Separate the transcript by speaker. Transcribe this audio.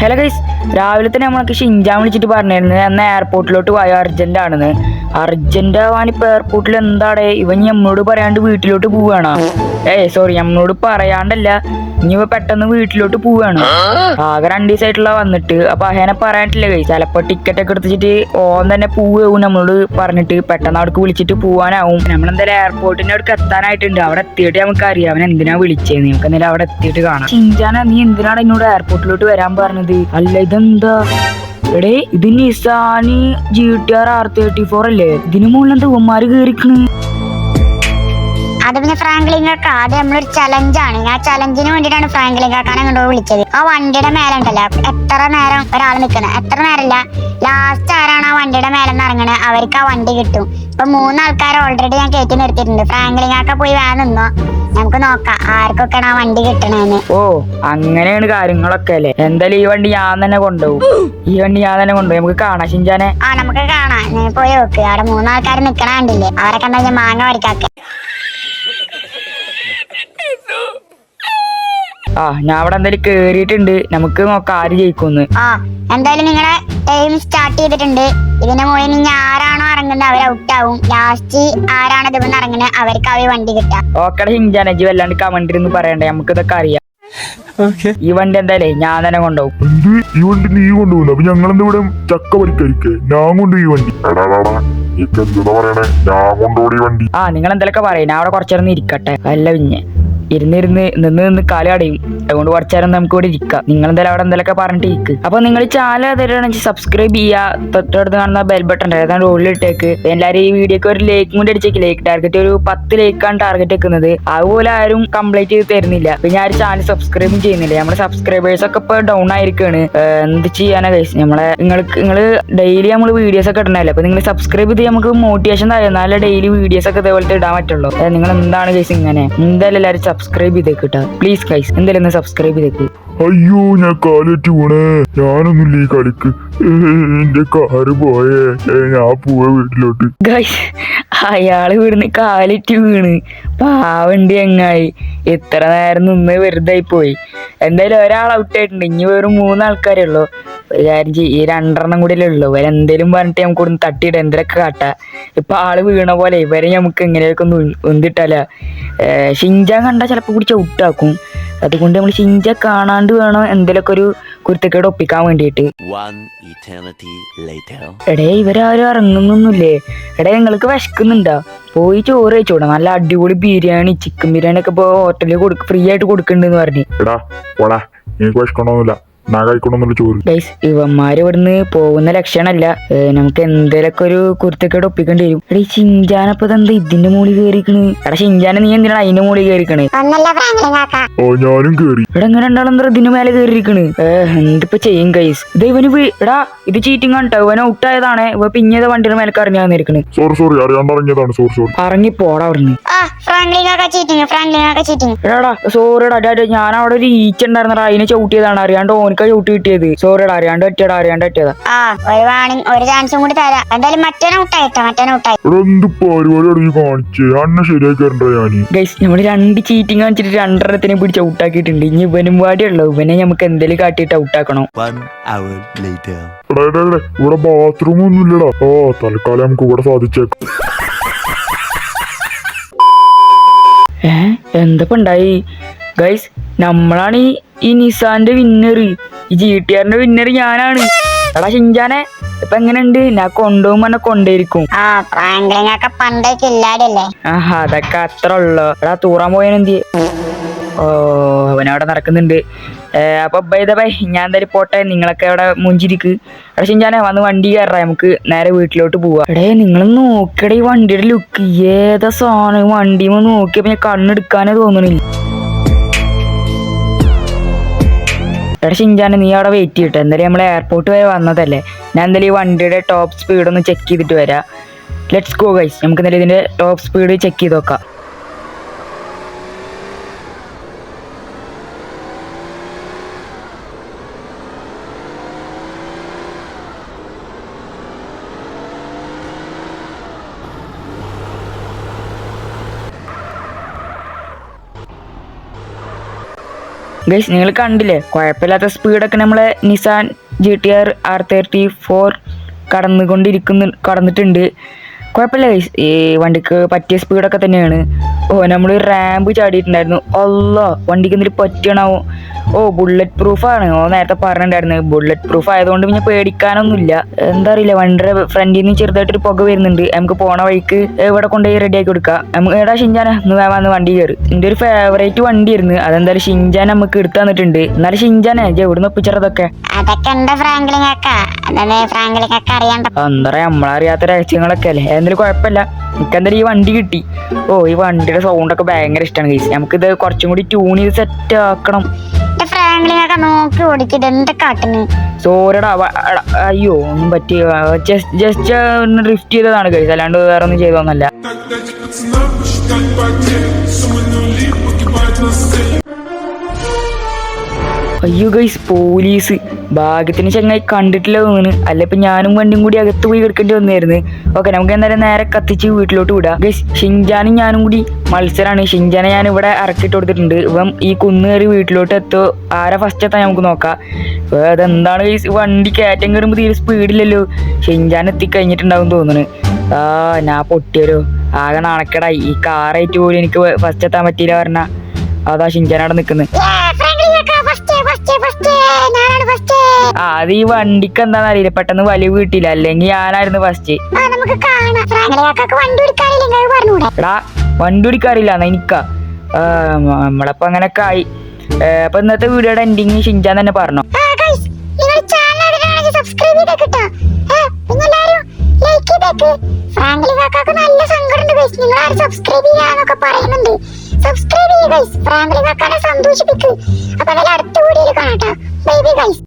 Speaker 1: Hello guys, രാവിലെ തന്നെ നമ്മളൊക്കെ ഷിൻജാൻ വിളിച്ചിട്ട് പറഞ്ഞിരുന്നു എന്നാൽ എയർപോർട്ടിലോട്ട് പോയ അർജന്റാണെന്ന്. അർജന്റ് ആവാനിപ്പോൾ എയർപോർട്ടിൽ എന്താടേ ഇവൻ നമ്മളോട് പറയാണ്ട് വീട്ടിലോട്ട് പോവുകയാണോ? സോറി, നമ്മളോട് പറയാണ്ടല്ല, ഇനിയിപ്പോൾ പെട്ടെന്ന് വീട്ടിലോട്ട് പോവുകയാണ്. ആകെ 2 ദിവസമായിട്ടുള്ള വന്നിട്ട്. അപ്പൊ അഹേനെ പറയാനിട്ടില്ല ഗൈസ്, ചിലപ്പോൾ ടിക്കറ്റ് ഒക്കെ എടുത്തിട്ട് ഓൻ തന്നെ പോവും നമ്മളോട് പറഞ്ഞിട്ട് പെട്ടെന്ന് അവിടേക്ക് വിളിച്ചിട്ട് പോവാനാവും. നമ്മളെന്തായാലും എയർപോർട്ടിന്റെ അടുക്ക് എത്താനായിട്ടുണ്ട്. അവിടെ എത്തിയിട്ട് നമുക്ക് അറിയാം അവൻ എന്തിനാ വിളിച്ചത്. നമുക്ക് എന്തായാലും അവിടെ എത്തിയിട്ട് കാണാം. ഷിൻജാന, നീ എന്തിനാണ് എന്നോട് എയർപോർട്ടിലോട്ട് വരാൻ പറഞ്ഞത്? അല്ല ഇതെന്താ എടേ, ഇത് നിസാന് GTR R34 അല്ലേ? ഇതിന് മുകളിൽ എന്താ ഉമ്മാര് കേറിക്കണ്?
Speaker 2: അത് പിന്നെ ഫ്രാങ്ക്ലിൻ കാക്ക, അത് നമ്മളൊരു ചലഞ്ചാണ്. ആ ചലഞ്ചിന് വേണ്ടിയിട്ടാണ് ഫ്രാങ്ക്ലിൻ കാക്കാനെ കൊണ്ടു വിളിച്ചത്. ആ വണ്ടിയുടെ മേലെ ഉണ്ടല്ലോ എത്ര നേരം ഒരാൾ നിൽക്കണം, എത്ര നേരമില്ല, ലാസ്റ്റ് ആരാണ് ആ വണ്ടിയുടെ മേലെ നിന്ന് ഇറങ്ങണത് അവർക്ക് ആ വണ്ടി കിട്ടും. ഇപ്പൊ 3 ആൾക്കാർ ഓൾറെഡി ഞാൻ കയറ്റി നിർത്തിയിട്ടുണ്ട്. ഫ്രാങ്ക്ലിൻ കാക്ക പോയി നിന്നോ, നമുക്ക് നോക്കാം ആർക്കൊക്കെയാണ് ആ വണ്ടി കിട്ടണേന്ന്.
Speaker 1: ഓ, അങ്ങനെയാണ് കാര്യങ്ങളൊക്കെ അല്ലേ? എന്തായാലും ഈ വണ്ടി ഞാൻ തന്നെ കൊണ്ടുപോകും. നമുക്ക് കാണാം ഷിൻജാനെ.
Speaker 2: നമുക്ക് കാണാം, നീ പോയി നോക്ക്. അവിടെ 3 ആൾക്കാർ നിക്കണ കണ്ടില്ലേ, അവരെ കണ്ടാ ഞാൻ മാങ്ങ പറിക്കാക്കെ.
Speaker 1: ഞാൻ അവിടെ എന്തായാലും കേറിയിട്ടുണ്ട്. നമുക്ക് നോക്കാം ആര് ജയിക്കുന്ന്.
Speaker 2: എന്തായാലും നിങ്ങളുടെ ടൈം സ്റ്റാർട്ട് ചെയ്തിട്ടുണ്ട്. ഇതിന്റെ മുകളിൽ ഇനി ആരാണോ ഇറങ്ങുന്നത് അവർ ഔട്ടാവും. ലാസ്റ്റ് ആരാണ് ഇതിൽ ഇറങ്ങുന്നത് അവർക്ക് അവ വണ്ടി കിട്ടാം.
Speaker 1: ഓക്കടെ ഷിൻജാനെ, ജി വല്ലാണ്ട് കമന്റ് ഒന്നും പറയണ്ടേ, നമുക്ക് ഇതൊക്കെ അറിയാം. ഈ വണ്ടി എന്തായാലും ഞാൻ തന്നെ കൊണ്ടുപോകും.
Speaker 3: ഈ വണ്ടി നീ കൊണ്ടുപോകുന്നു? അപ്പൊ ഞങ്ങളെന്താ ഇവിടെ ചക്ക വലിക്കരിക്കേ? ഞാൻ കൊണ്ടുപോയി ഈ വണ്ടി. പറയണേ, ഞാൻ കൊണ്ടുപോയി വണ്ടി.
Speaker 1: നിങ്ങൾ എന്തൊക്കെ പറയും, ഞാൻ അവിടെ കുറച്ചേരം ഇരിക്കട്ടെ. അല്ല പിന്നെ നിന്ന് കാല് കടയും. അതുകൊണ്ട് കുറച്ചേരം നമുക്ക് ഇവിടെ ഇരിക്കാം. നിങ്ങൾ എന്തായാലും അവിടെ എന്തൊക്കെ പറഞ്ഞിട്ട് ഇരിക്ക്. അപ്പൊ നിങ്ങൾ ചാനൽ അതിലാണെങ്കിൽ സബ്സ്ക്രൈബ് ചെയ്യുക. തൊട്ടടുത്ത് കാണുന്ന ബെൽ ബട്ടൺ ഏതാണ് റോളിലിട്ടേക്ക്. എല്ലാവരും ഈ വീഡിയോക്ക് ഒരു ലൈക്കും കൂടി അടിച്ചേക്ക്. ലൈക്ക് ടാർഗറ്റ് ഒരു 10 ലൈക്കാണ് ടാർഗറ്റ് വെക്കുന്നത്. അതുപോലെ ആരും കംപ്ലീറ്റ് ചെയ്ത് തരുന്നില്ല. പിന്നെ ഞാൻ ചാനൽ സബ്സ്ക്രൈബും ചെയ്യുന്നില്ല. നമ്മുടെ സബ്സ്ക്രൈബേഴ്സ് ഒക്കെ ഇപ്പൊ ഡൗൺ ആയിരിക്കാണ്. എന്ത് ചെയ്യാനാ ഗൈസ്? നിങ്ങള് ഡെയിലി നമ്മൾ വീഡിയോസ് ഒക്കെ ഇടണല്ലേ? അപ്പൊ നിങ്ങൾ സബ്സ്ക്രൈബ് ചെയ്ത് നമുക്ക് മോട്ടിവേഷൻ തരും. എന്നാലേ ഡെയിലി വീഡിയോസ് ഒക്കെ ഇതേപോലത്തെ ഇടാൻ പറ്റുള്ളൂ. നിങ്ങൾ എന്താണ് ഗൈസ് ഇങ്ങനെ? എന്തായാലും എല്ലാവരും സബ്സ്ക്രൈബ് ചെയ്തേക്ക് കേട്ടോ, പ്ലീസ് ഗൈസ്. എന്തായാലും ഒന്ന് സബ്സ്ക്രൈബ് ചെയ്തേക്ക്.
Speaker 3: അയ്യോ, ഞാൻ കാലേറ്റ് വീണേ. ഞാനൊന്നുമില്ല ഈ കളിക്ക്. എന്റെ കാറ് പോയേ. ഞാൻ പോവാ വീട്ടിലോട്ട്.
Speaker 1: ഗൈസ്, അയാള് വീടിന് കാലിറ്റ് വീണ് പാവണ്ടി എങ്ങായി. എത്ര നേരം നിന്ന് വെറുതെ പോയി. എന്തായാലും ഒരാൾ ഔട്ടായിട്ടുണ്ട്. ഇനി വെറും 3 ആൾക്കാരേ ഉള്ളൂ. ഈ 2 കൂടെ ഉള്ളൂ. ഇവരെ എന്തേലും പറഞ്ഞിട്ട് നമുക്ക് ഒന്ന് തട്ടിയിട്ട് എന്തൊക്കെ കാട്ടാ. ഇപ്പൊ ആള് വീണ പോലെ ഇവരെ നമുക്ക് എങ്ങനെയൊക്കെ ഒന്ന് ഒന്നിട്ടാല. ഷിൻജാൻ കണ്ടാൽ ചിലപ്പോൾ കൂടി ചവിട്ടാക്കും. അതുകൊണ്ട് നമ്മൾ ഷിൻജ കാണാണ്ട് വേണം എന്തെങ്കിലുമൊക്കെ ഒരു കുരുത്തക്കേട് ഒപ്പിക്കാൻ വേണ്ടിയിട്ട്. എടേ, ഇവരാരും ഇറങ്ങുന്നൊന്നുമില്ലേ? എടേ, നിങ്ങൾക്ക് വിശക്കുന്നുണ്ടോ? പോയി ചോറ് കഴിച്ചോടാ. നല്ല അടിപൊളി ബിരിയാണി, ചിക്കൻ ബിരിയാണി ഒക്കെ ഇപ്പൊ ഹോട്ടലിൽ ഫ്രീ ആയിട്ട് കൊടുക്കുന്നുണ്ടെന്ന് പറഞ്ഞു. ഗൈസ്, ഇവന്മാര് ഇവിടുന്ന് പോകുന്ന ലക്ഷണമല്ല. നമുക്ക് എന്തേലൊക്കെ ഒരു കുരുത്തക്കേട് ഒപ്പിക്കേണ്ടി വരും. എടീ, ഷിൻജാനപ്പോ എന്താ ഇതിന്റെ മുകളിൽ കയറിക്കണ്? എടാ ഷിൻജാനെ, നീ എന്തിനാണ് അതിന്റെ മുകളിൽ കയറിക്കണ്?
Speaker 3: ഞാനും കേറി.
Speaker 1: ഇവിടെ എങ്ങനെ രണ്ടാളെന്താ ഇതിന്റെ മേലെ കയറിയിരിക്കണ്? എന്തിപ്പോ ചെയ്യും ഗൈസ്? ഇത് ഇവന് എടാ, ഇത് ചീറ്റിംഗ് ആണ് കേട്ടോ. ഇവന് ഔട്ടായതാണ്. ഇവ പിന്നീട് വണ്ടിയുടെ മേലെ അറിഞ്ഞാ വന്നിരിക്കണ്. ഇറങ്ങി പോടാ അവിടുന്ന്. എടാ സോറിടാ, ഞാൻ അവിടെ ഒരു ഈച്ച ഉണ്ടായിരുന്നടാ, അതിനെ ചവിട്ടിയതാണ്. അറിയാണ്ട് ഓനിക്കാ ചവിട്ടി കിട്ടിയത്. സോറിടാ, അറിയാണ്ട് പറ്റിയതാ.
Speaker 2: ഒരു ചാൻസും കൂടി തരാം. എന്തായാലും മറ്റേ
Speaker 1: ഗൈസ്, നമ്മള് 2 ചീറ്റിംഗ് കാണിച്ചിട്ട് 2 പിടിച്ച് ഔട്ടാക്കിയിട്ടുണ്ട്. ഇനി ഇവനും പാടിയുള്ളൂ. ഇവനെ നമുക്ക് എന്തെങ്കിലും കാട്ടിയിട്ട് ഔട്ടാക്കണം.
Speaker 3: ഇവിടെ ബാത്റൂം ഒന്നും ഇല്ലടാ. തൽക്കാലം നമുക്ക് ഇവിടെ സാധിച്ചേക്കാം.
Speaker 1: എന്തപ്പോ ഉണ്ടായി ഗൈസ്? നമ്മളാണ് ഈ നിസാന്റെ വിന്നർ. ഈ GTR വിന്നർ ഞാനാണ്. എടാ ഷിൻജാനെ, ഇപ്പൊ എങ്ങനെയുണ്ട്? ഞാൻ കൊണ്ടുപോകുമ്പോ എന്നെ കൊണ്ടേയിരിക്കും. അതൊക്കെ അത്ര ഉള്ളു. എടാ, തൂറാൻ പോയനെന്തി? അവനവിടെ നടക്കുന്നുണ്ട്. അപ്പൊ ബൈ ഞാൻ എന്തായാലും പോട്ടെ. നിങ്ങളൊക്കെ അവിടെ മുഞ്ചിരിക്ക്. എടാ ഷിൻജാനെ, വന്ന് വണ്ടി കയറാ, നമുക്ക് നേരെ വീട്ടിലോട്ട് പോവാ. എടേ, നിങ്ങൾ നോക്കിയടേ ഈ വണ്ടിയുടെ ലുക്ക്. ഏതാ സാധനം? വണ്ടിയുമ്പോ നോക്കിയപ്പോ ഞാൻ കണ്ണെടുക്കാനേ തോന്നണില്ല. എടാ ഷിൻജാനെ, നീ അവിടെ വെയിറ്റ് ചെയ്തിട്ട്. എന്തായാലും നമ്മൾ എയർപോർട്ട് വരെ വന്നതല്ലേ. ഞാൻ എന്തായാലും ഈ വണ്ടിയുടെ ടോപ്പ് സ്പീഡ് ഒന്ന് ചെക്ക് ചെയ്തിട്ട് വരാം. Let's go guys. നമുക്ക് എന്തായാലും ഇതിന്റെ ടോപ്പ് സ്പീഡ് ചെക്ക് ചെയ്ത് നോക്കാം. ഗൈസ് നിങ്ങൾ കണ്ടില്ലേ, കുഴപ്പമില്ലാത്ത സ്പീഡൊക്കെ നമ്മളെ നിസാൻ GTR R34 കടന്നിട്ടുണ്ട്. കുഴപ്പമില്ല ഗൈസ്, ഈ വണ്ടിക്ക് പറ്റിയ സ്പീഡൊക്കെ തന്നെയാണ്. നമ്മൾ റാമ്പ് ചാടിയിട്ടുണ്ടായിരുന്നു. അല്ലാ, വണ്ടിക്ക് എന്തെങ്കിലും പറ്റണാവോ? ബുള്ളറ്റ് പ്രൂഫാണ്. നേരത്തെ പറഞ്ഞിട്ടുണ്ടായിരുന്നു. ബുള്ളറ്റ് പ്രൂഫ് ആയതുകൊണ്ട് പിന്നെ പേടിക്കാനൊന്നുമില്ല. എന്താ അറിയില്ല, വണ്ടിയുടെ ഫ്രണ്ടിൽ നിന്ന് ചെറുതായിട്ടൊരു പുക വരുന്നുണ്ട്. നമുക്ക് പോണ വഴിക്ക് ഇവിടെ കൊണ്ടുപോയി റെഡിയാക്കി കൊടുക്കാം. എടാ ഷിൻജാനെ, വന്ന് വണ്ടി കയറി. എൻ്റെ ഒരു ഫേവറേറ്റ് വണ്ടിയായിരുന്നു. അതെന്തായാലും ഷിൻജാൻ നമുക്ക് എടുത്തു തന്നിട്ടുണ്ട്. എന്നാലും ഷിൻജാനെ എവിടുന്ന് ഒപ്പിച്ചതൊക്കെ
Speaker 2: അതൊക്കെ എന്താ ഫ്രാങ്ക്ലിൻ കാക്ക, അറിയാണ്ട
Speaker 1: എന്താ പറയാ, നമ്മളറിയാത്ത രഹസ്യങ്ങളൊക്കെ അല്ലേ. എന്തായാലും കുഴപ്പമില്ല, എനിക്കെന്തായാലും ഈ വണ്ടി കിട്ടി. ഈ വണ്ടിയുടെ സൗണ്ടൊക്കെ ഭയങ്കര ഇഷ്ടമാണ് ഗൈസ്. നമുക്കിത് കുറച്ചും കൂടി ട്യൂൺ ചെയ്ത് സെറ്റ് ആക്കണം.
Speaker 2: ഫ്രാങ്ക്ലിൻ കാക്ക നോക്കി ഓടിച്ചിട്ട് എന്താ കാട്ടുന്നു?
Speaker 1: സോറിടാ, അയ്യോ ഒന്നും പറ്റി, ജസ്റ്റ് ഒന്ന് ഡ്രിഫ്റ്റ് ചെയ്തതാണ് ഗൈസ്, അല്ലാണ്ട് വേറെ ഒന്നും ചെയ്തോന്നല്ല. അയ്യോ ഗൈസ്, പോലീസ്. ഭാഗ്യത്തിന് ചങ്ങായി കണ്ടിട്ടില്ല തോന്നുന്നു, അല്ല ഇപ്പൊ ഞാനും വണ്ടിയും കൂടി അകത്ത് പോയി എടുക്കേണ്ടി വന്നായിരുന്നു. ഓക്കെ, നമുക്ക് എന്തായാലും നേരെ കത്തിച്ച് വീട്ടിലോട്ട് വിടാം ഗൈസ്. ഷിൻജാനും ഞാനും കൂടി മത്സരമാണ്. ഷിൻജാനെ ഞാൻ ഇവിടെ ഇറക്കിട്ട് കൊടുത്തിട്ടുണ്ട്. ഇവൻ ഈ കുന്ന് കയറി വീട്ടിലോട്ട് എത്തോ, ആരാ ഫസ്റ്റ് എത്താൻ നമുക്ക് നോക്കാം. അതെന്താണ് ഗൈസ്, വണ്ടി കയറ്റം കയറുമ്പോൾ തീരെ സ്പീഡില്ലല്ലോ. ഷിൻജാൻ എത്തിക്കഴിഞ്ഞിട്ടുണ്ടാവും തോന്നുന്നു. ഞാൻ പൊട്ടിയല്ലോ, ആകെ നാണക്കേടായി. ഈ കാറായിട്ട് പോലും എനിക്ക് ഫസ്റ്റ് എത്താൻ പറ്റിയില്ല പറഞ്ഞ. അതാ ഷിൻജാൻ അവിടെ നിൽക്കുന്നത്. അത് ഈ വണ്ടിക്ക് എന്താന്ന് അറിയില്ല, പെട്ടെന്ന് വലിയ വീട്ടില്ല, അല്ലെങ്കിൽ ഞാനായിരുന്നു ഫസ്റ്റ്. എടാ, വണ്ടി ഓടിക്കാറില്ല എനിക്കാ. നമ്മളപ്പോ അങ്ങനൊക്കെ ആയി. അപ്പൊ ഇന്നത്തെ വീഡിയോയുടെ എൻഡിങ് ഷിൻജാൻ തന്നെ പറഞ്ഞു.
Speaker 2: ഫ്രാങ്ക്ലിൻ കാക്കാക്ക് നല്ല സങ്കടമുണ്ട് ഗൈസ്, നിങ്ങൾ ആരും സബ്സ്ക്രൈബ് ചെയ്യാന്നൊക്കെ പറയുന്നുണ്ട്. സബ്സ്ക്രൈബ് ചെയ്യുക ഗൈസ്, ഫ്രാങ്ക്ലിൻ കാക്കാനെ സന്തോഷിപ്പിക്ക്. അപ്പൊ അടുത്ത വീഡിയോയിൽ കാണാം. Bye bye guys.